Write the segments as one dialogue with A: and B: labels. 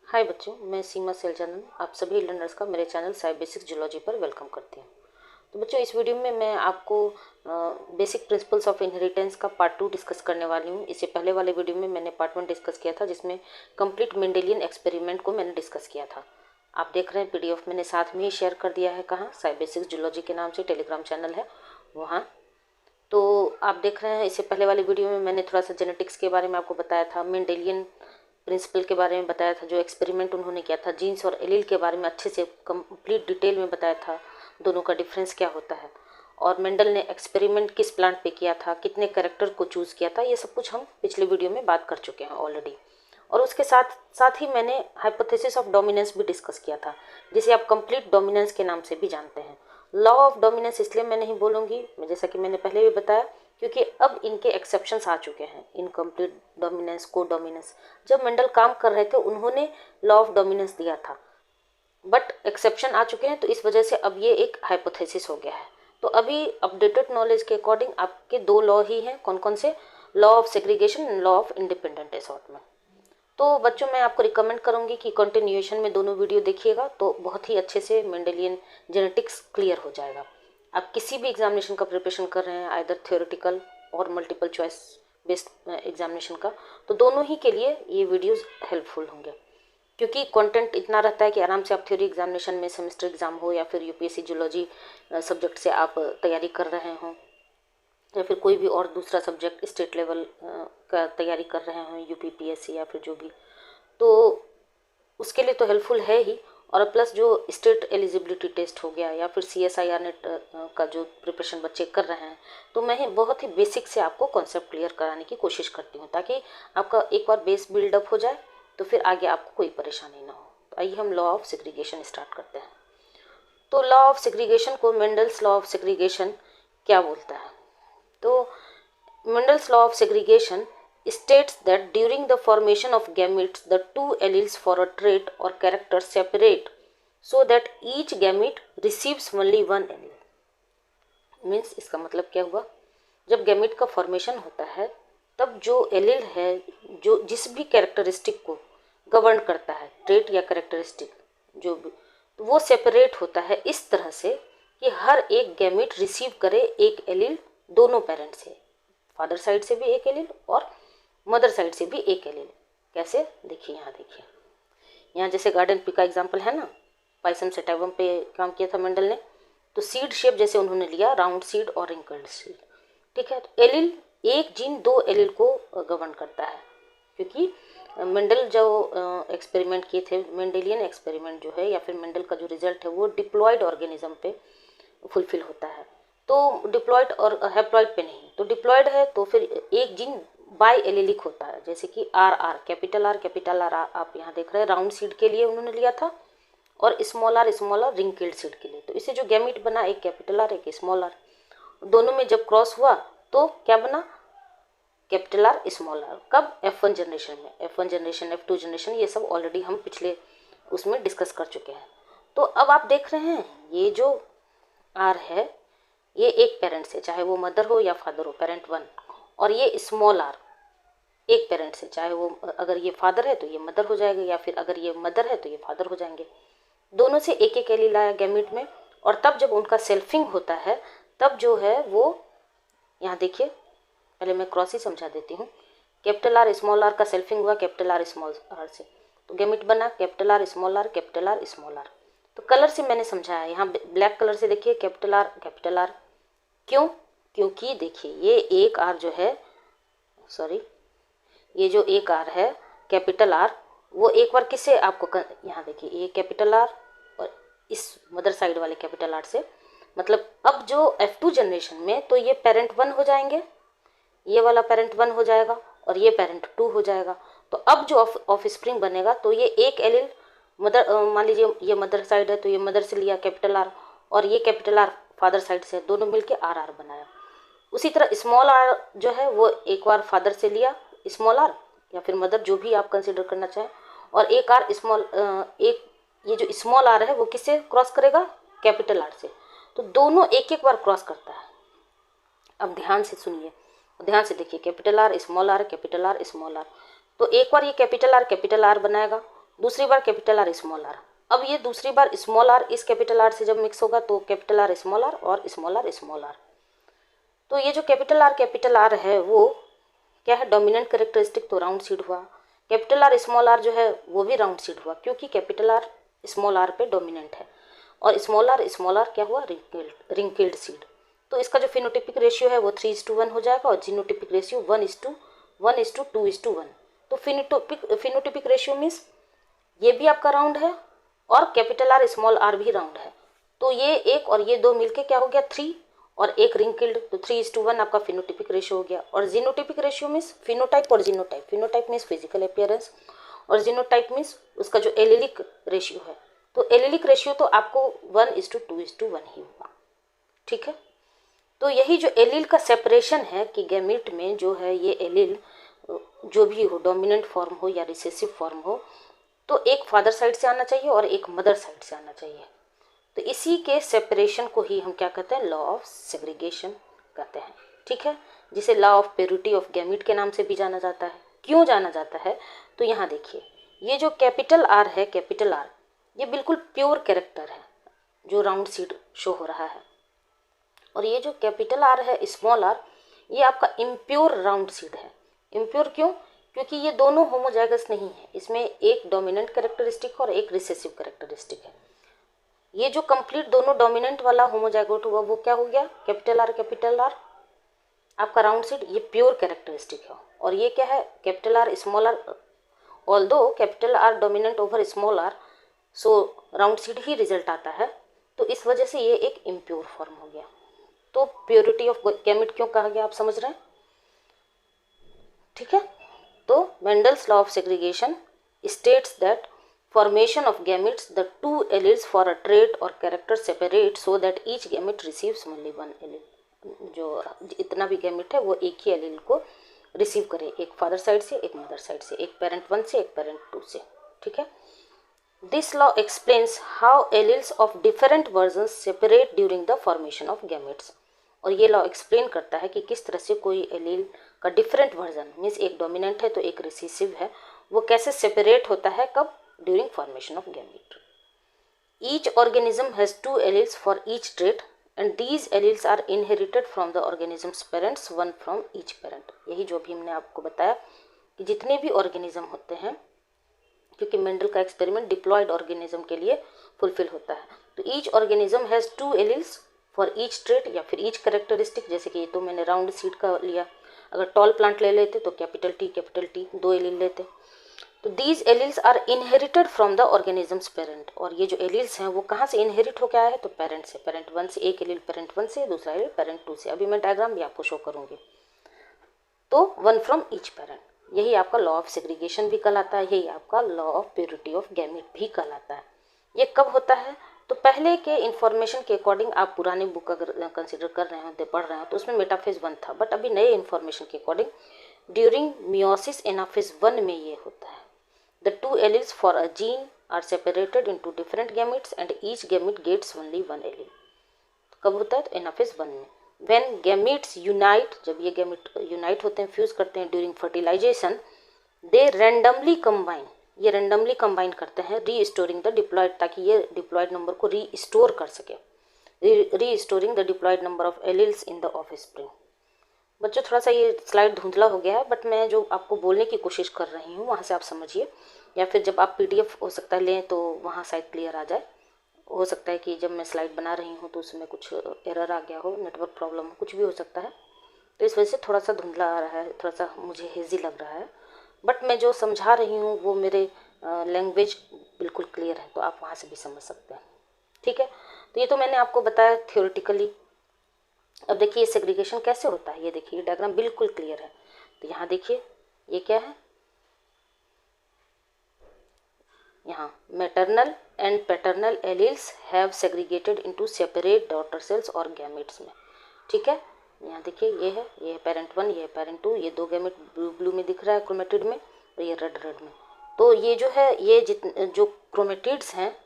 A: हाय बच्चों, मैं सीमा सेलचंदन आप सभी लर्नर्स का मेरे चैनल साई बेसिक जियोलॉजी पर वेलकम करती हूँ। तो बच्चों, इस वीडियो में मैं आपको बेसिक प्रिंसिपल्स ऑफ इनहेरिटेंस का पार्ट 2 डिस्कस करने वाली हूँ। इससे पहले वाले वीडियो में मैंने पार्ट 1 डिस्कस किया था, जिसमें कंप्लीट मेंडेलियन एक्सपेरिमेंट को मैंने डिस्कस किया था। आप देख रहे हैं पीडीएफ मैंने साथ में ही शेयर कर दिया है। कहाँ? साई बेसिक जियोलॉजी के नाम से टेलीग्राम चैनल है वहाँ। तो आप देख रहे हैं, इससे पहले वाली वीडियो में मैंने थोड़ा सा जेनेटिक्स के बारे में आपको बताया था, मेंडेलियन प्रिंसिपल के बारे में बताया था, जो एक्सपेरिमेंट उन्होंने किया था, जीन्स और एलील के बारे में अच्छे से कंप्लीट डिटेल में बताया था, दोनों का डिफरेंस क्या होता है, और मेंडल ने एक्सपेरिमेंट किस प्लांट पे किया था, कितने कैरेक्टर को चूज़ किया था, ये सब कुछ हम पिछले वीडियो में बात कर चुके हैं ऑलरेडी। और उसके साथ साथ ही मैंने हाइपोथेसिस ऑफ डोमिनेंस भी डिस्कस किया था, जिसे आप कंप्लीट डोमिनेंस के नाम से भी जानते हैं। लॉ ऑफ डोमिनेंस इसलिए मैं नहीं बोलूँगी, जैसा कि मैंने पहले भी बताया, क्योंकि अब इनके एक्सेप्शंस आ चुके हैं। इनकम्प्लीट डोमिनेंस, को डोमिनेंस, जब मेंडल काम कर रहे थे उन्होंने लॉ ऑफ डोमिनेंस दिया था, बट एक्सेप्शन आ चुके हैं, तो इस वजह से अब ये एक हाइपोथेसिस हो गया है। तो अभी अपडेटेड नॉलेज के अकॉर्डिंग आपके दो लॉ ही हैं। कौन कौन से? Law of segregation and law of independent है शॉर्ट में। तो बच्चों, मैं आपको रिकमेंड करूंगी कि कंटिन्यूएशन में दोनों वीडियो देखिएगा, तो बहुत ही अच्छे से मेंडेलियन जेनेटिक्स क्लियर हो जाएगा। आप किसी भी एग्जामिनेशन का प्रिपरेशन कर रहे हैं, आइदर थ्योरेटिकल और मल्टीपल चॉइस बेस्ड एग्जामिनेशन का, तो दोनों ही के लिए ये वीडियोस हेल्पफुल होंगे, क्योंकि कंटेंट इतना रहता है कि आराम से आप थ्योरी एग्जामिनेशन में, सेमेस्टर एग्जाम हो या फिर यूपीएससी जियोलॉजी सब्जेक्ट से आप तैयारी कर रहे हों, या फिर कोई भी और दूसरा सब्जेक्ट स्टेट लेवल का तैयारी कर रहे हैं, यूपीपीएससी या फिर जो भी, तो उसके लिए तो हेल्पफुल है ही। और प्लस जो स्टेट एलिजिबिलिटी टेस्ट हो गया या फिर CSIR नेट का जो प्रिपरेशन बच्चे कर रहे हैं, तो मैं बहुत ही बेसिक से आपको कॉन्सेप्ट क्लियर कराने की कोशिश करती हूँ, ताकि आपका एक बार बेस बिल्डअप हो जाए तो फिर आगे आपको कोई परेशानी ना हो। तो आइए हम लॉ ऑफ सेग्रीगेशन स्टार्ट करते हैं। तो लॉ ऑफ सेग्रीगेशन को मेंडल्स लॉ ऑफ सेग्रीगेशन क्या बोलता है? तो Mendel's law of segregation states that during the formation of gametes, the two alleles for a trait or character separate so that each gamete receives only one allele. Means इसका मतलब क्या हुआ? जब gamete का फॉर्मेशन होता है, तब जो एलील है, जो जिस भी कैरेक्टरिस्टिक को गवर्न करता है, ट्रेट या कैरेक्टरिस्टिक जो भी, तो वो सेपरेट होता है इस तरह से कि हर एक गैमेट रिसीव करे एक एलील दोनों पेरेंट से, फादर साइड से भी एक एलील और मदर साइड से भी एक एलील। कैसे? देखिए, यहाँ देखिए, यहाँ जैसे गार्डन पी का एग्जाम्पल है ना, पाइसम सेटाइवम पे काम किया था मेंडल ने, तो सीड शेप जैसे उन्होंने लिया, राउंड सीड और रिंकल्ड सीड, ठीक है। तो एलील, एक जीन दो एलील को गवर्न करता है, क्योंकि मेंडल जो एक्सपेरिमेंट किए थे, मेंडेलियन एक्सपेरिमेंट जो है या फिर मेंडल का जो रिजल्ट है, वो डिप्लॉयड ऑर्गेनिज्म पे फुलफिल होता है, तो डिप्लॉयड और हैप्लॉयड पे नहीं। तो डिप्लॉयड है तो फिर एक जीन बाय एलिलिक होता है, जैसे कि आर कैपिटल आर आप यहाँ देख रहे हैं, राउंड सीड के लिए उन्होंने लिया था, और स्मॉल आर रिंकिल्ड सीड के लिए। तो इससे जो गैमिट बना, एक कैपिटल आर एक स्मॉल आर, दोनों में जब क्रॉस हुआ तो क्या बना? Capital R small R. कब? F1 जनरेशन में। F1 जनरेशन, F2 जनरेशन, ये सब ऑलरेडी हम पिछले उसमें डिस्कस कर चुके हैं। तो अब आप देख रहे हैं, ये जो आर है, ये एक पेरेंट से, चाहे वो मदर हो या फादर हो, पेरेंट 1, और ये स्मॉल आर एक पेरेंट से, चाहे वो, अगर ये फादर है तो ये मदर हो जाएगा, या फिर अगर ये मदर है तो ये फादर हो जाएंगे। दोनों से एक एक एलील आया गैमेट में, और तब जब उनका सेल्फिंग होता है, तब जो है वो, यहाँ देखिए, पहले मैं क्रॉस ही समझा देती हूँ। कैपिटल आर स्मॉल आर का सेल्फिंग हुआ कैपिटल आर स्मॉल आर से, तो गैमेट बना capital R small R capital R small R. तो कलर से मैंने समझाया, यहाँ ब्लैक कलर से देखिए, कैपिटल आर। क्यों? क्योंकि देखिए, ये एक आर जो है, सॉरी, ये जो एक आर है कैपिटल आर, वो एक बार किससे आपको, यहाँ देखिए, ये कैपिटल आर और इस मदर साइड वाले कैपिटल आर से, मतलब अब जो F2 जनरेशन में, तो ये पेरेंट 1 हो जाएंगे, ये वाला पेरेंट 1 हो जाएगा और ये पेरेंट 2 हो जाएगा। तो अब जो ऑफ स्प्रिंग बनेगा, तो ये एक एलिल मदर, मान लीजिए ये मदर साइड है, तो ये मदर से लिया कैपिटल आर, और ये कैपिटल आर फादर साइड से, दोनों मिलके आर बनाया। उसी तरह स्मॉल आर जो है, वो एक बार फादर से लिया स्मॉल आर, या फिर मदर, जो भी आप कंसिडर करना चाहें, और एक आर स्मॉल, एक ये जो स्मॉल आर है वो किससे क्रॉस करेगा? कैपिटल आर से। तो दोनों एक एक बार क्रॉस करता है। अब ध्यान से सुनिए, ध्यान से देखिए, capital R small R capital R small R, तो एक बार ये कैपिटल आर बनाएगा, दूसरी बार कैपिटल आर स्मॉल आर। अब ये दूसरी बार स्मॉल आर इस कैपिटल आर से जब मिक्स होगा तो कैपिटल आर और स्मॉल आर स्मॉल आर। तो ये जो कैपिटल आर है वो क्या है, डोमिनेंट कैरेक्टरिस्टिक, तो राउंड सीड हुआ। कैपिटल आर स्मॉल आर जो है वो भी राउंड सीड हुआ, क्योंकि कैपिटल आर स्मॉल आर पे डोमिनेंट है, और स्मॉल आर क्या हुआ, रिंकिल्ड सीड। तो इसका जो फिनोटिपिक रेशियो है वो 3:1 हो जाएगा, और जीनोटिपिक रेशियो 1:2:1। तो फिनोटिपिक रेशियो मीन्स ये भी आपका राउंड है और कैपिटल आर स्मॉल आर भी राउंड है। तो ये एक और ये दो मिलके क्या हो गया, 3 और एक रिंकिल्ड, तो 3:1 आपका फिनोटिपिक रेशियो हो गया। और जीनोटिपिक रेशियो मीन्स फिनोटाइप और genotype. Phenotype means physical appearance और जीनोटाइप मीन्स उसका जो एलिलिक रेशियो है। तो एलिलिक रेशियो तो आपको 1:2:1 ही होगा, ठीक है। तो यही जो एलील का सेपरेशन है कि गैमीट में जो है ये एलील जो भी हो, डोमिनेंट फॉर्म हो या रिसेसिव फॉर्म हो, तो एक फादर साइड से आना चाहिए और एक मदर साइड से आना चाहिए। तो इसी के सेपरेशन को ही हम क्या कहते हैं, लॉ ऑफ सेग्रीगेशन कहते हैं, ठीक है, जिसे law of purity of gamete के नाम से भी जाना जाता है। क्यों जाना जाता है, तो यहाँ देखिए, ये जो कैपिटल आर है, कैपिटल आर ये बिल्कुल प्योर कैरेक्टर है जो राउंड सीड शो हो रहा है, और ये जो कैपिटल आर है स्मॉल आर ये आपका इम्प्योर राउंड सीड है। इम्प्योर क्यों, क्योंकि ये दोनों होमोजाइगस नहीं है, इसमें एक डोमिनेंट कैरेक्टरिस्टिक और एक रिसेसिव कैरेक्टरिस्टिक है। ये जो कंप्लीट दोनों डोमिनेंट वाला होमोजाइगोट हुआ वो क्या हो गया, कैपिटल आर आपका राउंड सीड, ये प्योर कैरेक्टरिस्टिक है। और ये क्या है, capital R small R, although capital R dominant over small R, so round seed ही रिजल्ट आता है। तो इस वजह से ये एक इम्प्योर फॉर्म हो गया। तो प्योरिटी ऑफ गैमेट क्यों कहा गया, आप समझ रहे हैं, ठीक है। तो Mendel's law of segregation states that formation of gametes, the two alleles for a trait or character separate so that each gamete receives only one allele। जो इतना भी गैमेट है वो एक ही एलील को रिसीव करे, एक फादर साइड से एक मदर साइड से, एक पेरेंट 1 से एक पेरेंट 2 से, ठीक है। This law explains how alleles of different versions separate during the formation of gametes. और ये लॉ एक्सप्लेन करता है कि किस तरह से कोई एलील का डिफरेंट वर्जन मीन्स एक डोमिनेंट है तो एक रिसेसिव है, वो कैसे सेपरेट होता है, कब, during formation of gamete। Each organism has 2 alleles for each trait and these alleles are inherited from the organism's parents, one from each parent। यही जो भी हमने आपको बताया कि जितने भी ऑर्गेनिज्म होते हैं, क्योंकि मेंडल का एक्सपेरिमेंट डिप्लॉयड ऑर्गेनिज्म के लिए फुलफिल होता है, तो each organism has 2 alleles for each trait या फिर ईच कैरेक्टरिस्टिक। जैसे कि ये तो मैंने राउंड सीड का लिया, अगर टॉल प्लांट ले लेते तो कैपिटल टी 2 एलील लेते। तो these alleles are inherited from the organism's parent. और ये जो एलील्स हैं वो कहाँ से इनहेरिट होकर आया है, तो पेरेंट से, पेरेंट 1 से, एक एलील पेरेंट 1 से, दूसरा एलील पेरेंट 2 से। अभी मैं डायग्राम भी आपको शो करूँगी। तो 1 फ्रॉम ईच पेरेंट, यही आपका लॉ ऑफ सेग्रीगेशन भी कहलाता है, यही आपका law of purity of gamete भी कहलाता है। ये कब होता है, तो पहले के इन्फॉर्मेशन के अकॉर्डिंग, आप पुराने बुक अगर कंसिडर कर रहे हो, पढ़ रहे हो, तो उसमें मेटाफेज 1 था, बट अभी नए इन्फॉर्मेशन के अकॉर्डिंग ड्यूरिंग मियोसिस एनाफेज 1 में ये होता है। The 2 alleles for a gene are separated into different gametes and each gamete gets only 1 allele। कब होता है, तो एनाफेज 1 में। When gametes unite, जब ये गैमेट यूनाइट होते हैं, फ्यूज करते हैं during fertilization, they randomly combine, ये randomly combine करते हैं रीस्टोरिंग द डिप्लॉयड, ताकि ये डिप्लॉयड नंबर को रीस्टोर कर सके, restoring the diploid number of alleles in the offspring. बच्चों थोड़ा सा ये स्लाइड धुंधला हो गया है, बट मैं जो आपको बोलने की कोशिश कर रही हूँ वहाँ से आप समझिए, या फिर जब आप पीडीएफ हो सकता है लें तो वहाँ शायद क्लियर आ जाए। हो सकता है कि जब मैं स्लाइड बना रही हूँ तो उसमें कुछ एरर आ गया हो, नेटवर्क प्रॉब्लम हो, कुछ भी हो सकता है, तो इस वजह से थोड़ा सा धुंधला आ रहा है, थोड़ा सा मुझे हेजी लग रहा है। बट मैं जो समझा रही हूँ वो मेरे लैंग्वेज बिल्कुल क्लियर है, तो आप वहाँ से भी समझ सकते हैं, ठीक है। तो ये तो मैंने आपको बताया थियोरेटिकली। अब देखिए सेग्रीगेशन कैसे होता है, ये देखिए डायग्राम बिल्कुल क्लियर है। तो यहाँ देखिए ये क्या है, यहाँ maternal and paternal alleles have segregated into separate daughter cells और गैमेट्स में, ठीक है। यहाँ देखिए ये है पेरेंट 1, ये है पेरेंट 2, ये 2 गैमेट ब्लू में दिख रहा है क्रोमेटिड में, और ये रेड में। तो ये जो है, ये जो क्रोमेटिड्स हैं,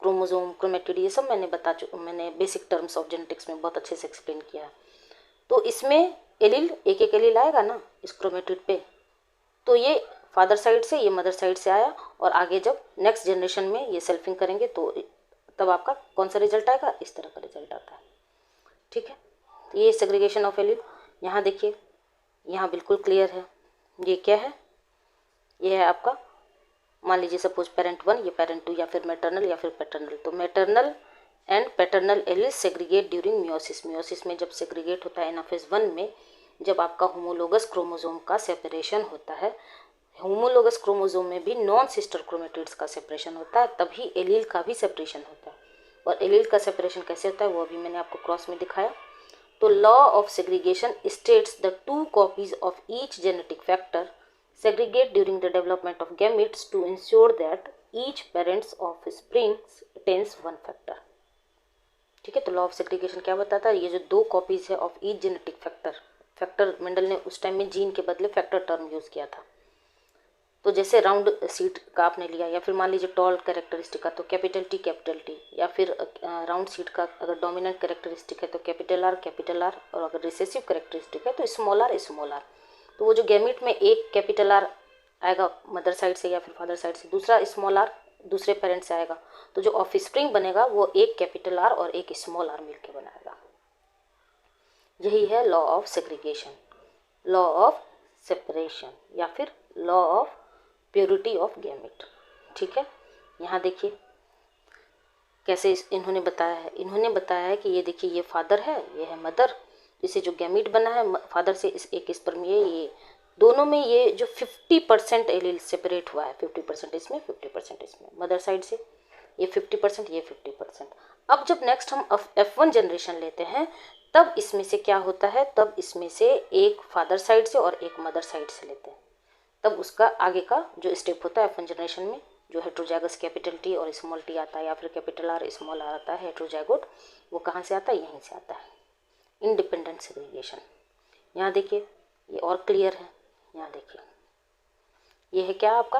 A: क्रोमोसोम, क्रोमेटिड, ये सब मैंने बेसिक टर्म्स ऑफ जेनेटिक्स में बहुत अच्छे से एक्सप्लेन किया है। तो इसमें एलील, एक एलील आएगा ना इस क्रोमेटिड पे, तो ये फादर साइड से, ये मदर साइड से आया, और आगे जब नेक्स्ट जनरेशन में ये सेल्फिंग करेंगे तो तब आपका कौन सा रिजल्ट आएगा, इस तरह का रिजल्ट आता है। ठीक है, तो ये सेग्रीगेशन ऑफ एलील। यहाँ देखिए, यहाँ बिल्कुल क्लियर है। ये क्या है, ये है आपका, मान लीजिए सपोज पेरेंट 1, ये पेरेंट 2, या फिर मैटरनल या फिर पैटर्नल। तो maternal and paternal allele segregate during meiosis. Meiosis में जब सेग्रीगेट होता है एनाफेज 1 में, जब आपका होमोलोगस क्रोमोसोम का सेपरेशन होता है, होमोलोगस क्रोमोसोम में भी नॉन सिस्टर क्रोमेटिड्स का सेपरेशन होता है, तभी एलील का भी सेपरेशन होता है। और एलील का सेपरेशन कैसे होता है वो अभी मैंने आपको क्रॉस में दिखाया। तो law of segregation states the 2 copies of each genetic factor segregate during the development of gametes to ensure that each parent's offspring attains one factor। ठीक है, तो लॉ ऑफ सेग्रीगेशन क्या बताता है, ये जो 2 कॉपीज है of each genetic factor, factor Mendel ने उस टाइम में जीन के बदले फैक्टर टर्म यूज किया था। तो जैसे राउंड सीट का आपने लिया, या फिर मान लीजिए टॉल कैरेक्टरिस्टिक का तो कैपिटल टी, या फिर राउंड सीट का अगर डोमिनेंट कैरेक्टरिस्टिक है तो कैपिटल आर, और अगर रिसेसिव कैरेक्टरिस्टिक है तो स्मॉल आर। तो वो जो गैमीट में एक कैपिटल आर आएगा मदर साइड से या फिर फादर साइड से, दूसरा स्मॉल आर दूसरे पेरेंट से आएगा, तो जो ऑफस्प्रिंग बनेगा वो एक कैपिटल आर और एक स्मॉल आर मिलकर बनाएगा। यही है law of segregation, law of separation, या फिर law of purity of gamete. ठीक है, यहाँ देखिए कैसे इन्होंने बताया है। इन्होंने बताया है कि ये देखिए, ये फादर है, ये है मदर, इसे जो गैमीट बना है फादर से इस एक स्पर्म, ये दोनों में ये जो 50% एलील सेपरेट हुआ है, 50% इसमें 50% इसमें, मदर साइड से ये 50% ये 50%। अब जब नेक्स्ट हम F1 जनरेशन लेते हैं तब इसमें से क्या होता है, तब इसमें से एक फादर साइड से और एक मदर साइड से लेते हैं, तब उसका आगे का जो स्टेप होता है F1 जनरेशन में, जो हेट्रोजाइगस कैपिटल टी और स्मॉल टी आता है, या फिर कैपिटल आर स्मॉल आर आता है हेट्रोजाइगोट, वो कहाँ से आता है, यहीं से आता है, इंडिपेंडेंट सेग्रीगेशन। यहाँ देखिए ये और क्लियर है। यहाँ देखिए ये है क्या आपका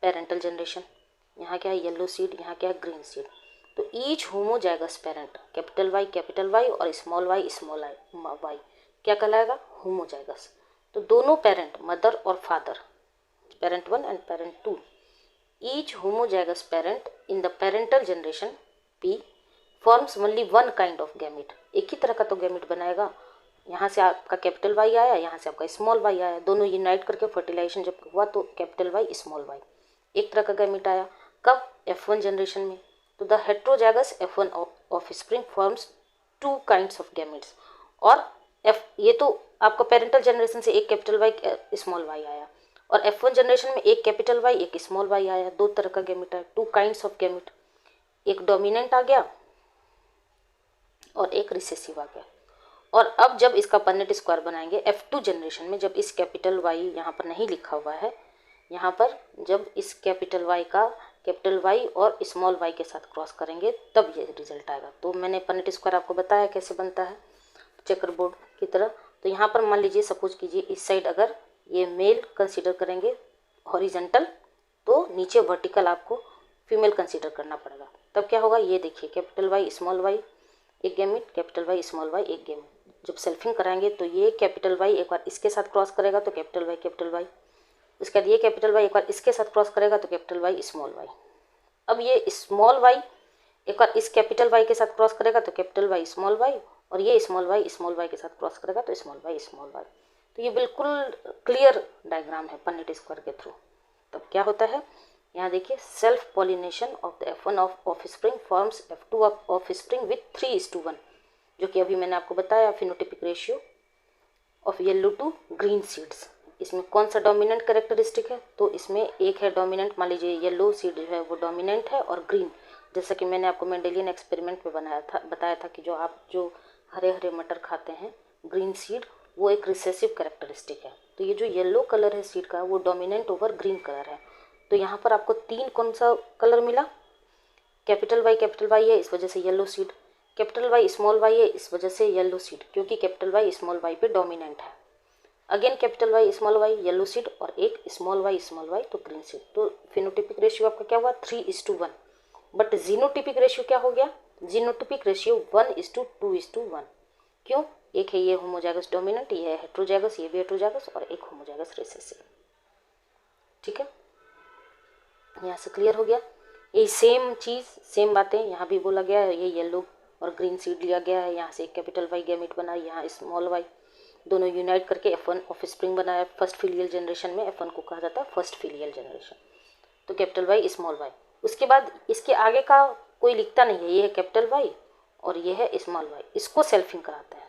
A: पेरेंटल जनरेशन, यहाँ क्या है येलो सीड, यहाँ क्या है ग्रीन सीड। तो each homozygous parent capital Y और स्मॉल वाई क्या कहलाएगा, होमोजाइगस। तो दोनों पेरेंट मदर और father, parent 1 and parent 2, each homozygous parent in the parental generation P forms only one kind of gamete. एक ही तरह का तो गैमीट बनाएगा, यहाँ से आपका कैपिटल वाई आया, यहाँ से आपका स्मॉल वाई आया, दोनों यूनाइट करके फर्टिलाइजेशन जब हुआ तो कैपिटल वाई स्मॉल वाई, एक तरह का गैमीट आया। कब, F1 जनरेशन में। तो the heterozygous F1 offspring forms 2 kinds of gametes. और ये तो आपका पेरेंटल जनरेशन से एक कैपिटल वाई स्मॉल वाई आया, और F1 जनरेशन में एक कैपिटल वाई एक स्मॉल वाई आया, 2 तरह का गैमीट आया, 2 काइंड्स ऑफ गैमीट, एक डोमिनेंट आ गया और एक रिसेसिव आ गया। और अब जब इसका पन्नेट स्क्वायर बनाएंगे F2 जनरेशन में, जब इस कैपिटल वाई यहाँ पर नहीं लिखा हुआ है, यहाँ पर जब इस कैपिटल वाई का कैपिटल वाई और स्मॉल वाई के साथ क्रॉस करेंगे तब ये रिजल्ट आएगा। तो मैंने पन्नेट स्क्वायर आपको बताया कैसे बनता है, चेकर बोर्ड की तरह। तो यहाँ पर मान लीजिए सपोज कीजिए इस साइड अगर ये मेल कंसीडर करेंगे हॉरिजेंटल, तो नीचे वर्टिकल आपको फीमेल कंसीडर करना पड़ेगा। तब क्या होगा, ये देखिए कैपिटल वाई स्मॉल वाई एक gamete, capital Y small Y एक गैमीट। जब सेल्फिंग कराएंगे तो ये कैपिटल वाई एक बार इसके साथ क्रॉस करेगा तो कैपिटल वाई, उसके बाद ये कैपिटल वाई एक बार इसके साथ क्रॉस करेगा तो कैपिटल वाई स्मॉल वाई। अब ये स्मॉल वाई एक बार इस कैपिटल वाई के साथ क्रॉस करेगा तो कैपिटल वाई स्मॉल वाई, और ये स्मॉल वाई के साथ क्रॉस करेगा तो स्मॉल वाई। तो ये बिल्कुल क्लियर डायग्राम है पन्नेट स्क्वायर के थ्रू। तब क्या होता है, यहाँ देखिए self pollination of the F1 of offspring forms F2 of offspring with 3:1, जो कि अभी मैंने आपको बताया phenotypic ratio of yellow to green seeds. इसमें कौन सा डोमिनेंट कैरेक्टरिस्टिक है, तो इसमें एक है डोमिनेंट, मान लीजिए येलो सीड जो है वो डोमिनेंट है, और ग्रीन, जैसा कि मैंने आपको मेंडेलियन एक्सपेरिमेंट में बताया था कि जो हरे हरे मटर खाते हैं ग्रीन सीड, वो एक रिसेसिव कैरेक्टरिस्टिक है। तो ये जो येलो कलर है सीड का वो डोमिनेंट ओवर ग्रीन कलर है। तो यहाँ पर आपको 3 कौन सा कलर मिला, कैपिटल वाई है इस वजह से yellow seed, capital Y small Y है इस वजह से येलो सीड, क्योंकि कैपिटल वाई स्मॉल वाई पे डोमिनेंट है। Again capital Y small Y yellow seed, और एक स्मॉल वाई तो ग्रीन सीड। तो फिनोटिपिक रेशियो आपका क्या हुआ 3:1। बट जीनोटिपिक रेशियो क्या हो गया, जीनोटिपिक रेशियो 1:2:1। क्यों, एक है ये होमोजाइगस डोमिनेंट, ये है हेट्रोजाइगस, ये भी हेट्रोजाइगस, और एक होमोजाइगस रिसेसिव। ठीक है, यहाँ से क्लियर हो गया। ये सेम चीज़, सेम बातें यहाँ भी बोला गया है। ये येलो और ग्रीन सीड लिया गया है, यहाँ से एक कैपिटल वाई गैमेट बना, यहाँ स्मॉल वाई, दोनों यूनाइट करके F1 ऑफस्प्रिंग बनाया। फर्स्ट फिलियल जनरेशन में F1 को कहा जाता है फर्स्ट फिलियल जनरेशन। तो कैपिटल वाई स्मॉल वाई। उसके बाद इसके आगे का कोई लिखता नहीं है, ये है कैपिटल वाई और ये है स्मॉल वाई, इसको सेल्फिंग कराते हैं,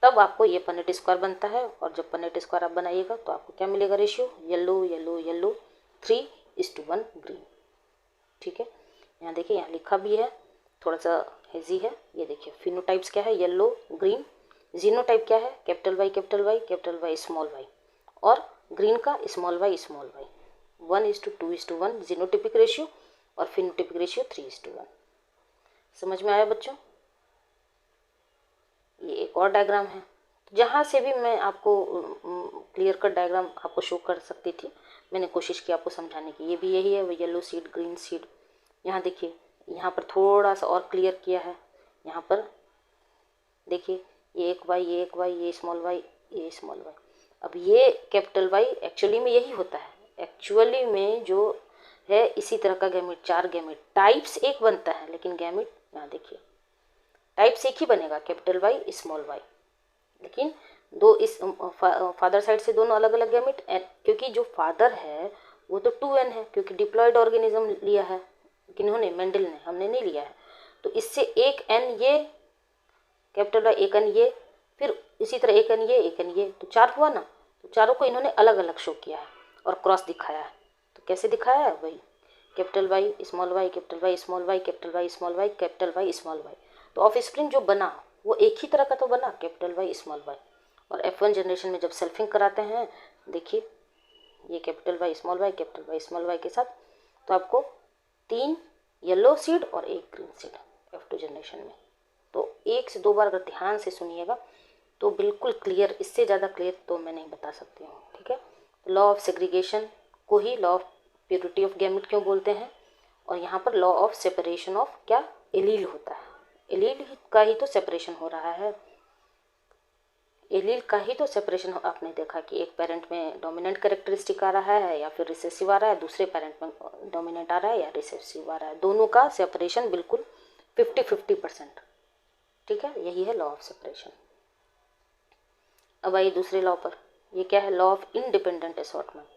A: तब आपको ये पनेट स्क्वायर बनता है। और जब पनेट स्क्वायर आप बनाइएगा तो आपको क्या मिलेगा ratio, yellow yellow yellow 3:1 green. ठीक है, यहाँ देखिए, यहाँ लिखा भी है, थोड़ा सा हेजी है। ये देखिए फिनोटाइप्स क्या है, येलो ग्रीन। जीनोटाइप क्या है, कैपिटल वाई स्मॉल वाई, और ग्रीन का स्मॉल वाई 1:2:1 जीनोटिपिक रेशियो और फिनोटिपिक रेशियो 3:1। समझ में आया बच्चों? ये एक और डायग्राम है, जहाँ से भी मैं आपको क्लियर कट डायग्राम आपको शो कर सकती थी, मैंने कोशिश की आपको समझाने की। ये भी यही है, येलो सीड ग्रीन सीड। यहाँ देखिए, यहाँ पर थोड़ा सा और क्लियर किया है। यहाँ पर देखिए, ये एक वाई, ये एक वाई, ये स्मॉल वाई, ये स्मॉल वाई। अब ये कैपिटल वाई एक्चुअली में यही होता है, एक्चुअली में जो है इसी तरह का गैमेट, 4 गैमेट, टाइप्स एक बनता है लेकिन गैमेट यहाँ देखिए टाइप्स एक ही बनेगा, कैपिटल वाई स्मॉल वाई, लेकिन दो इस फादर साइड से दोनों अलग अलग गैमेट। क्योंकि जो फादर है वो तो 2n है, क्योंकि डिप्लॉयड ऑर्गेनिज्म लिया है किन्होंने, मेंडल ने, हमने नहीं लिया है। तो इससे एक n ये कैपिटल वाई, एक n ये, फिर इसी तरह एक n ये, तो 4 हुआ ना। तो चारों को इन्होंने अलग अलग शो किया है और क्रॉस दिखाया है। तो कैसे दिखाया है, वही capital Y small Y, capital Y small Y, capital Y small Y, capital Y small Y. तो ऑफ स्प्रिंग जो बना वो एक ही तरह का तो बना, कैपिटल वाई स्मॉल वाई। और F1 जनरेशन में जब सेल्फिंग कराते हैं, देखिए ये capital Y small Y, capital Y small Y के साथ, तो आपको 3 येलो सीड और 1 ग्रीन सीड F2 जनरेशन में। तो 1 से 2 बार अगर ध्यान से सुनिएगा तो बिल्कुल क्लियर, इससे ज़्यादा क्लियर तो मैं नहीं बता सकती हूँ। ठीक है, लॉ ऑफ सेग्रीगेशन को ही law of purity of gamete क्यों बोलते हैं, और यहाँ पर लॉ ऑफ सेपरेशन ऑफ क्या, एलील होता है। एलील का ही तो सेपरेशन हो रहा है, एलील का ही तो सेपरेशन। आपने देखा कि एक पेरेंट में डोमिनेंट कैरेक्टरिस्टिक आ रहा है या फिर रिसेसिव आ रहा है, दूसरे पेरेंट में डोमिनेंट आ रहा है या रिसेसिव आ रहा है, दोनों का सेपरेशन बिल्कुल 50-50%। ठीक है, यही है लॉ ऑफ सेपरेशन। अब आइए दूसरे लॉ पर, ये क्या है, लॉ ऑफ इंडिपेंडेंट असॉर्टमेंट।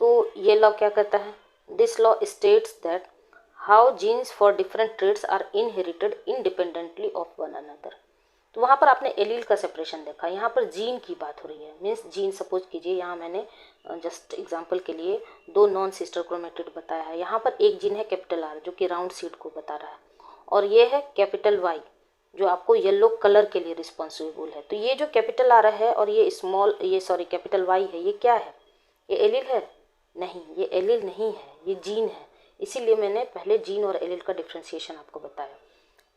A: तो ये लॉ क्या कहता है, this law states that how genes for different traits are inherited independently of one another. तो वहाँ पर आपने एलील का सेपरेशन देखा, यहाँ पर जीन की बात हो रही है। मीन्स जीन, सपोज कीजिए यहाँ मैंने जस्ट एग्जांपल के लिए 2 नॉन सिस्टर क्रोमेटिड बताया है। यहाँ पर एक जीन है कैपिटल आर जो कि राउंड सीड को बता रहा है, और ये है कैपिटल वाई जो आपको येलो कलर के लिए रिस्पॉन्सिबल है। तो ये जो कैपिटल आर है और ये कैपिटल वाई है, ये क्या है, ये एलील है? नहीं, ये एलील नहीं है, ये जीन है। इसीलिए मैंने पहले जीन और एलील का डिफ्रेंशिएशन आपको बताया।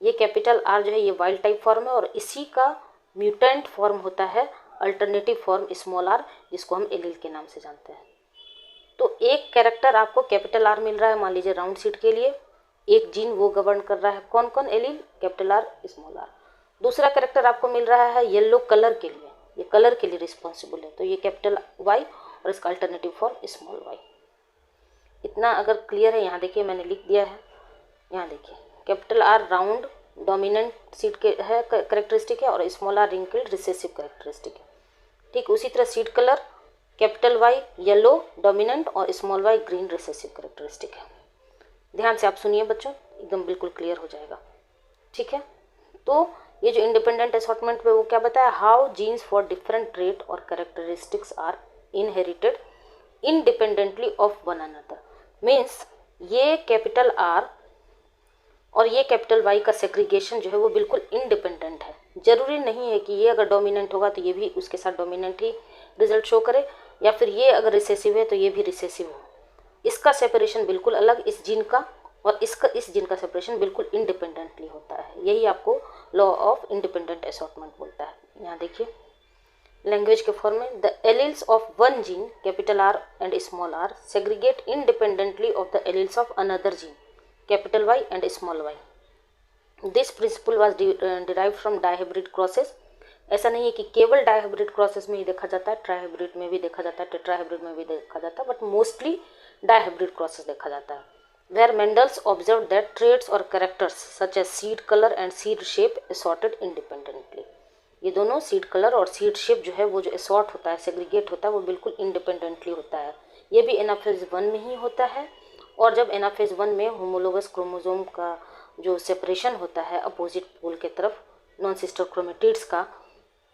A: ये कैपिटल आर जो है ये वाइल्ड टाइप फॉर्म है और इसी का म्यूटेंट फॉर्म होता है अल्टरनेटिव फॉर्म स्मॉल आर, जिसको हम एलील के नाम से जानते हैं। तो एक कैरेक्टर आपको कैपिटल आर मिल रहा है, मान लीजिए राउंड सीड के लिए, एक जीन वो गवर्न कर रहा है, कौन कौन, allele, capital R small R. दूसरा कैरेक्टर आपको मिल रहा है येलो कलर के लिए, ये कलर के लिए रिस्पॉन्सिबल है, तो ये कैपिटल वाई और इसका अल्टरनेटिव फॉर्म स्मॉल वाई। इतना अगर क्लियर है, यहाँ देखिए मैंने लिख दिया है, यहाँ देखिए capital R round dominant seed के है करेक्टरिस्टिक है और small R wrinkled recessive characteristic है। ठीक उसी तरह seed colour capital Y yellow dominant और small Y green recessive characteristic है। ध्यान से आप सुनिए बच्चों, एकदम बिल्कुल क्लियर हो जाएगा। ठीक है, तो ये जो इंडिपेंडेंट असॉर्टमेंट में वो क्या बताया, how genes for different trait और characteristics are inherited independently of one another. Means ये कैपिटल आर और ये कैपिटल वाई का सेग्रीगेशन जो है वो बिल्कुल इंडिपेंडेंट है। जरूरी नहीं है कि ये अगर डोमिनेंट होगा तो ये भी उसके साथ डोमिनेंट ही रिजल्ट शो करे, या फिर ये अगर रिसेसिव है तो ये भी रिसेसिव हो। इसका सेपरेशन बिल्कुल अलग, इस जीन का और इस जीन का सेपरेशन बिल्कुल इंडिपेंडेंटली होता है। यही आपको लॉ ऑफ इंडिपेंडेंट असॉर्टमेंट बोलता है। यहाँ देखिए लैंग्वेज के फॉर्म में, the alleles of one gene capital R and small R segregate independently of the alleles of another gene capital Y and small Y. This principle was derived from dihybrid crosses. ऐसा नहीं है कि केवल dihybrid crosses में ही देखा जाता है, ट्राइहाइब्रिड में भी देखा जाता है, टेट्राहाइब्रिड में भी देखा जाता है, बट मोस्टली डायहाइब्रिड क्रॉसेस देखा जाता है। Where Mendel's observe that traits और characters such as seed colour and seed shape assorted independently. ये दोनों सीड कलर और सीड शेप जो है वो जो असॉर्ट होता है, सेग्रीगेट होता है, वो बिल्कुल इंडिपेंडेंटली होता है। ये भी एनाफेज 1 में ही होता है। और जब एनाफेज 1 में होमोलोगस क्रोमोसोम का जो सेपरेशन होता है अपोजिट पोल के तरफ नॉन सिस्टर क्रोमेटिड्स का,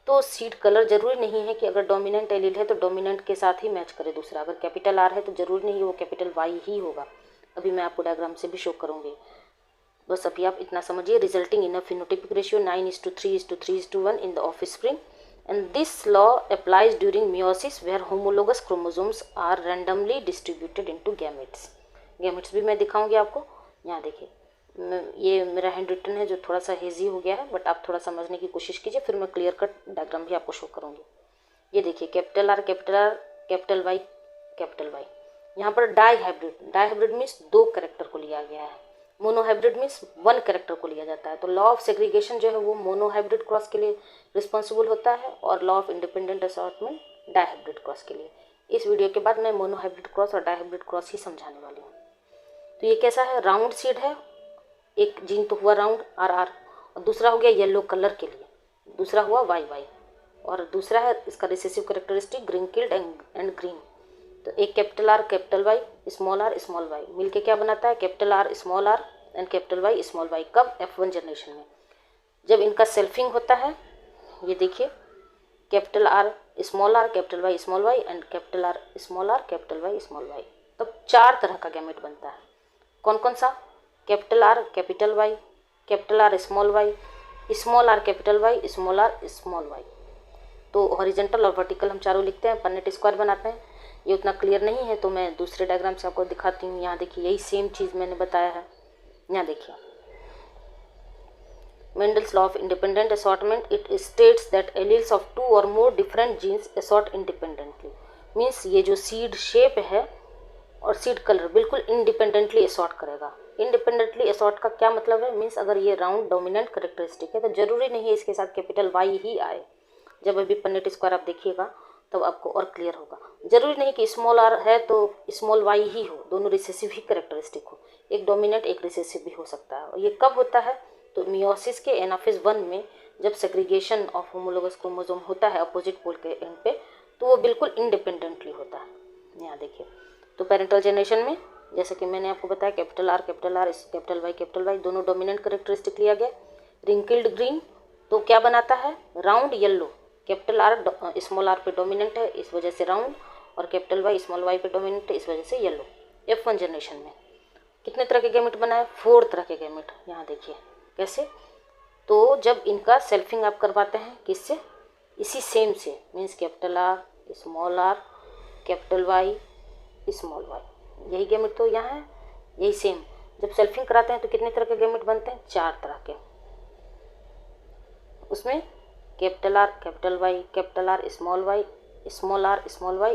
A: तो सीड कलर जरूरी नहीं है कि अगर डोमिनेंट एलील है तो डोमिनेंट के साथ ही मैच करे दूसरा। अगर कैपिटल आर है तो जरूरी नहीं वो कैपिटल वाई ही होगा। अभी मैं आपको डायग्राम से भी शो करूँगी। बस अभी आप इतना समझिए, resulting in a phenotypic ratio 9:3:3:1 in the offspring, and this law applies during meiosis where homologous chromosomes are randomly distributed into gametes. Gametes भी मैं दिखाऊंगी आपको। यहाँ देखिए, ये मेरा हैंड रिटन है जो थोड़ा सा हेजी हो गया है, बट आप थोड़ा समझने की कोशिश कीजिए, फिर मैं क्लियर कट डायग्राम भी आपको शो करूँगी। ये देखिए, capital R, capital Y, capital Y. यहाँ पर डाईहाइब्रिड मीन्स 2 कैरेक्टर को लिया गया है। मोनोहाइब्रिड मीन्स 1 कैरेक्टर को लिया जाता है। तो लॉ ऑफ सेग्रीगेशन जो है वो मोनोहाइब्रिड क्रॉस के लिए रिस्पॉन्सिबल होता है और law of independent assortment dihybrid cross के लिए। इस वीडियो के बाद मैं मोनोहाइब्रिड क्रॉस और डाईहाइब्रिड क्रॉस ही समझाने वाली हूँ। तो ये कैसा है, राउंड सीड है, एक जीन तो हुआ राउंड आर आर, और दूसरा हो गया येलो कलर के लिए, दूसरा हुआ वाई वाई, और दूसरा है इसका recessive characteristic wrinkled and green. तो एक capital R capital Y small Y मिलके क्या बनाता है, capital R small R and capital Y small Y. कब, F1 जनरेशन में, जब इनका सेल्फिंग होता है। ये देखिए, capital R capital Y small Y and capital R capital Y small Y. तब 4 तरह का गैमेट बनता है। कौन कौन सा, capital R capital Y small R capital Y small Y. तो हॉरिजेंटल और वर्टिकल हम चारों लिखते हैं, पन्नेट स्क्वायर बनाते हैं। ये उतना क्लियर नहीं है तो मैं दूसरे डायग्राम से आपको दिखाती हूँ। यहाँ देखिए, यही सेम चीज़ मैंने बताया है। यहाँ देखिए, Mendel's law of independent assortment, it states that alleles of 2 or more different genes assort independently. Means ये जो सीड शेप है और सीड कलर बिल्कुल इंडिपेंडेंटली असॉर्ट करेगा। इंडिपेंडेंटली असॉर्ट का क्या मतलब है, मीन्स अगर ये राउंड डोमिनेंट करेक्टरिस्टिक है तो जरूरी नहीं है इसके साथ कैपिटल वाई ही आए। जब अभी पन्नेट स्क्वायर आप देखिएगा तब आपको और क्लियर होगा। जरूरी नहीं कि स्मॉल आर है तो स्मॉल वाई ही हो, दोनों रिसेसिव ही करेक्टरिस्टिक हो, एक डोमिनेंट एक रिसेसिव भी हो सकता है। और ये कब होता है, तो मियोसिस के एनाफेज 1 में जब सेग्रीगेशन ऑफ होमोलोगस क्रोमोसोम होता है अपोजिट पोल के एंड पे, तो वो बिल्कुल इंडिपेंडेंटली होता है। यहाँ देखिए, तो पेरेंटल जनरेशन में जैसे कि मैंने आपको बताया, कैपिटल आर कैपिटल वाई दोनों डोमिनेंट करेक्टरिस्टिक लिया गया। रिंकिल्ड ग्रीन तो क्या बनाता है, round yellow. Capital R small R पे डोमिनेंट है इस वजह से राउंड, और कैपिटल वाई स्मॉल वाई पे डोमिनेंट है इस वजह से येलो। F1 जनरेशन में कितने तरह के गैमेट बनाए, 4 तरह के गैमेट। यहाँ देखिए कैसे, तो जब इनका सेल्फिंग आप करवाते हैं किससे, इसी सेम से, means capital R capital Y small Y, यही गैमेट तो यहाँ है, यही सेम। जब सेल्फिंग कराते हैं तो कितने तरह के गैमेट बनते हैं, 4 तरह के। उसमें capital R small Y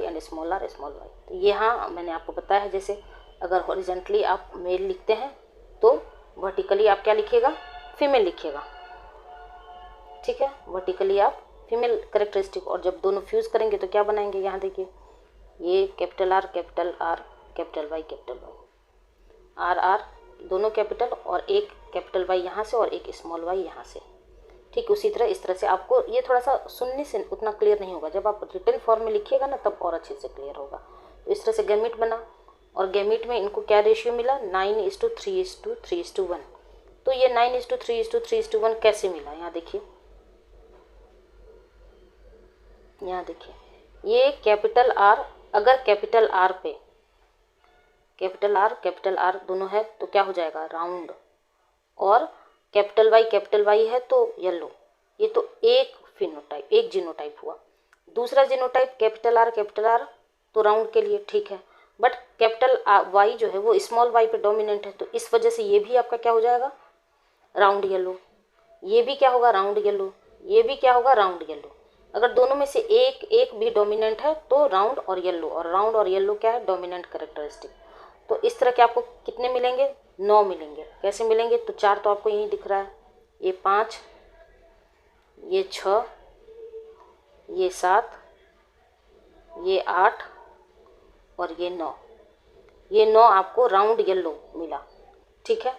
A: and small Y. तो यहाँ मैंने आपको बताया है, जैसे अगर हॉरिजेंटली आप मेल लिखते हैं तो वर्टिकली आप क्या लिखिएगा, फीमेल लिखिएगा, ठीक है। वर्टिकली आप फीमेल करेक्टरिस्टिक, और जब दोनों फ्यूज़ करेंगे तो क्या बनाएंगे, यहाँ देखिए, ये capital R capital Y R दोनों कैपिटल, और एक कैपिटल वाई यहाँ से और एक स्मॉल वाई यहाँ से। ठीक उसी तरह इस तरह से आपको, ये थोड़ा सा सुनने से उतना क्लियर नहीं होगा, जब आप रिटन फॉर्म में लिखिएगा ना तब और अच्छे से क्लियर होगा। तो इस तरह से गैमेट बना, और गैमेट में इनको क्या रेशियो मिला, 9:3:3:1। तो ये 9:3:3:1 कैसे मिला, यहाँ देखिए, ये कैपिटल आर, अगर कैपिटल आर पे कैपिटल आर दोनों है तो क्या हो जाएगा, राउंड, और कैपिटल वाई है तो येलो। ये तो एक फिनोटाइप, एक जीनोटाइप हुआ। दूसरा जीनोटाइप कैपिटल आर तो राउंड के लिए ठीक है, बट कैपिटल वाई जो है वो स्मॉल वाई पे डोमिनेंट है, तो इस वजह से ये भी आपका क्या हो जाएगा, राउंड येलो। ये भी क्या होगा, राउंड येलो। ये भी क्या होगा, राउंड येलो। अगर दोनों में से एक भी डोमिनेंट है तो राउंड और येलो क्या है, डोमिनेंट कैरेक्टरिस्टिक। तो इस तरह के आपको कितने मिलेंगे, 9 मिलेंगे। कैसे मिलेंगे, तो 4 तो आपको यहीं दिख रहा है, ये 5, ये 6, ये 7, ये 8 और ये 9। ये 9 आपको राउंड येलो मिला, ठीक है।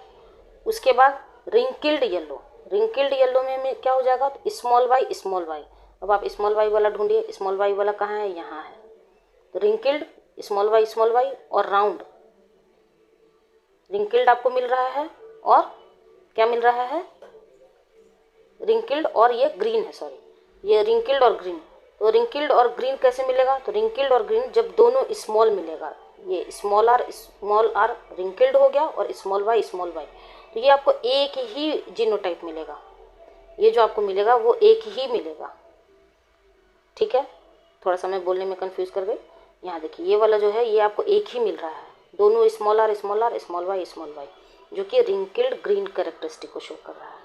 A: उसके बाद रिंकिल्ड येलो, रिंकिल्ड येलो में क्या हो जाएगा, तो स्मॉल वाई स्मॉल वाई। अब आप स्मॉल वाई वाला ढूंढिए, स्मॉल वाई वाला कहाँ है, यहाँ है। तो रिंकिल्ड स्मॉल वाई और राउंड, रिंकिल्ड आपको मिल रहा है और क्या मिल रहा है, रिंकिल्ड और ये ग्रीन है, सॉरी ये रिंकिल्ड और ग्रीन। तो रिंकिल्ड और ग्रीन कैसे मिलेगा, तो रिंकिल्ड और ग्रीन जब दोनों स्मॉल मिलेगा, ये स्मॉल आर रिंकिल्ड हो गया और स्मॉल वाई, तो ये आपको एक ही जीनोटाइप मिलेगा, ये जो आपको मिलेगा वो एक ही मिलेगा, ठीक है। थोड़ा सा मैं बोलने में कंफ्यूज कर गई। यहाँ देखिए ये वाला जो है ये आपको एक ही मिल रहा है, दोनों स्मॉल आर स्मॉल वाई, जो कि रिंकिल्ड ग्रीन कैरेक्टरिस्टिक को शो कर रहा है,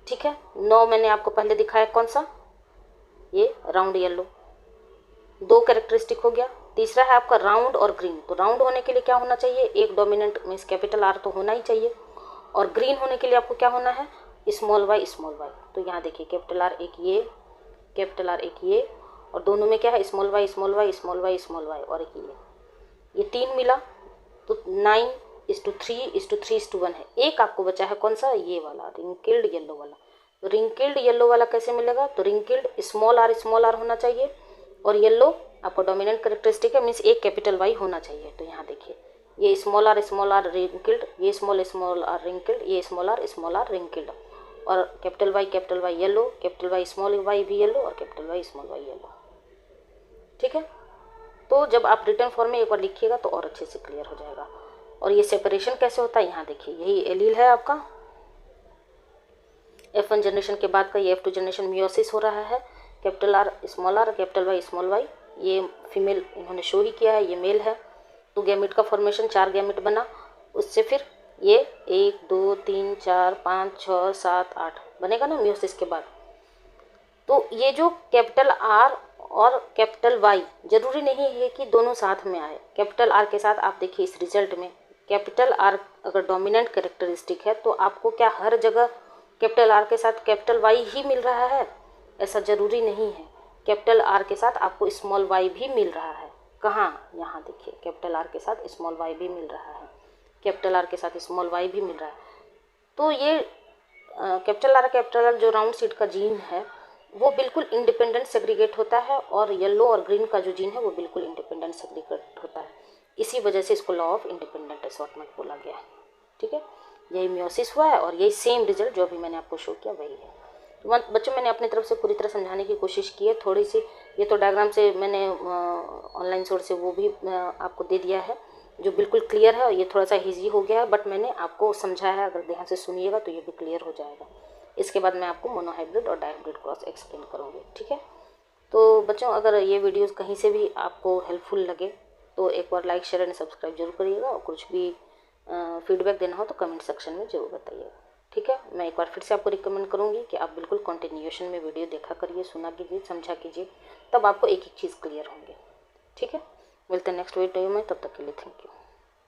A: ठीक है। 9 मैंने आपको पहले दिखाया, कौन सा, ये राउंड येलो, 2 कैरेक्टरिस्टिक हो गया। तीसरा है आपका राउंड और ग्रीन। तो राउंड होने के लिए क्या होना चाहिए, एक डोमिनेंट मीन्स कैपिटल आर तो होना ही चाहिए, और ग्रीन होने के लिए आपको क्या होना है, स्मॉल वाई। तो यहाँ देखिए कैपिटल आर एक ये, कैपिटल आर एक ये, और दोनों में क्या है, स्मॉल वाई और एक ये 3 मिला। तो 9:3:3:1 है। एक आपको बचा है कौन सा, ये वाला रिंकिल्ड येलो वाला। तो रिंकिल्ड येलो वाला कैसे मिलेगा, तो रिंकिल्ड स्मॉल आर होना चाहिए, और येलो आपको डोमिनेंट कैरेक्टरिस्टिक है, मीन्स एक कैपिटल वाई होना चाहिए। तो यहाँ देखिए ये स्मॉल आर रिंकिल्ड, ये स्मॉल आर रिंकिल्ड, ये स्मॉल आर रिंकिल्ड, और capital Y yellow, capital Y small Y भी येलो, और capital Y small Y yellow, ठीक है। तो जब आप रिटर्न फॉर्म में एक बार लिखिएगा तो और अच्छे से क्लियर हो जाएगा। और ये सेपरेशन कैसे होता है, यहाँ देखिए यही एलील है आपका, F1 जनरेशन के बाद का ये F2 जनरेशन मियोसिस हो रहा है, capital R capital Y small Y, ये फीमेल इन्होंने शो ही किया है, ये मेल है। तो गैमेट का फॉर्मेशन 4 गैमेट बना, उससे फिर ये 1 2 3 4 5 6 7 8 बनेगा ना मियोसिस के बाद। तो ये जो कैपिटल आर और कैपिटल वाई जरूरी नहीं है कि दोनों साथ में आए। कैपिटल आर के साथ आप देखिए इस रिजल्ट में कैपिटल आर अगर डोमिनेंट कैरेक्टरिस्टिक है तो आपको क्या हर जगह कैपिटल आर के साथ कैपिटल वाई ही मिल रहा है, ऐसा ज़रूरी नहीं है। कैपिटल आर के साथ आपको स्मॉल वाई भी मिल रहा है। कहाँ, यहाँ देखिए कैपिटल आर के साथ स्मॉल वाई भी मिल रहा है, कैपिटल आर के साथ स्मॉल वाई भी मिल रहा है। तो ये कैपिटल आर जो राउंड सीड का जीन है वो बिल्कुल इंडिपेंडेंट सेग्रीगेट होता है, और येलो और ग्रीन का जो जीन है वो बिल्कुल इंडिपेंडेंट सेग्रीगेट होता है। इसी वजह से इसको लॉ ऑफ इंडिपेंडेंट असॉर्टमेंट बोला गया है, ठीक है। यही मियोसिस हुआ है और यही सेम रिजल्ट जो अभी मैंने आपको शो किया वही है। तो बच्चों मैंने अपनी तरफ से पूरी तरह समझाने की कोशिश की है। थोड़ी सी ये तो डायग्राम से मैंने ऑनलाइन सोर्स से वो भी आपको दे दिया है जो बिल्कुल क्लियर है, और ये थोड़ा सा ईजी हो गया है, बट मैंने आपको समझाया है, अगर ध्यान से सुनिएगा तो ये भी क्लियर हो जाएगा। इसके बाद मैं आपको मोनोहाइब्रिड और डाइहाइब्रिड क्रॉस एक्सप्लेन करूँगी, ठीक है। तो बच्चों अगर ये वीडियोस कहीं से भी आपको हेल्पफुल लगे तो एक बार लाइक शेयर एंड सब्सक्राइब जरूर करिएगा, और कुछ भी फीडबैक देना हो तो कमेंट सेक्शन में ज़रूर बताइएगा, ठीक है। मैं एक बार फिर से आपको रिकमेंड करूँगी कि आप बिल्कुल कंटिन्यूएशन में वीडियो देखा करिए, सुना कीजिए, समझा कीजिए, तब आपको एक एक चीज़ क्लियर होंगे, ठीक है। मिलते हैं नेक्स्ट वीडियो में, तब तक के लिए थैंक यू।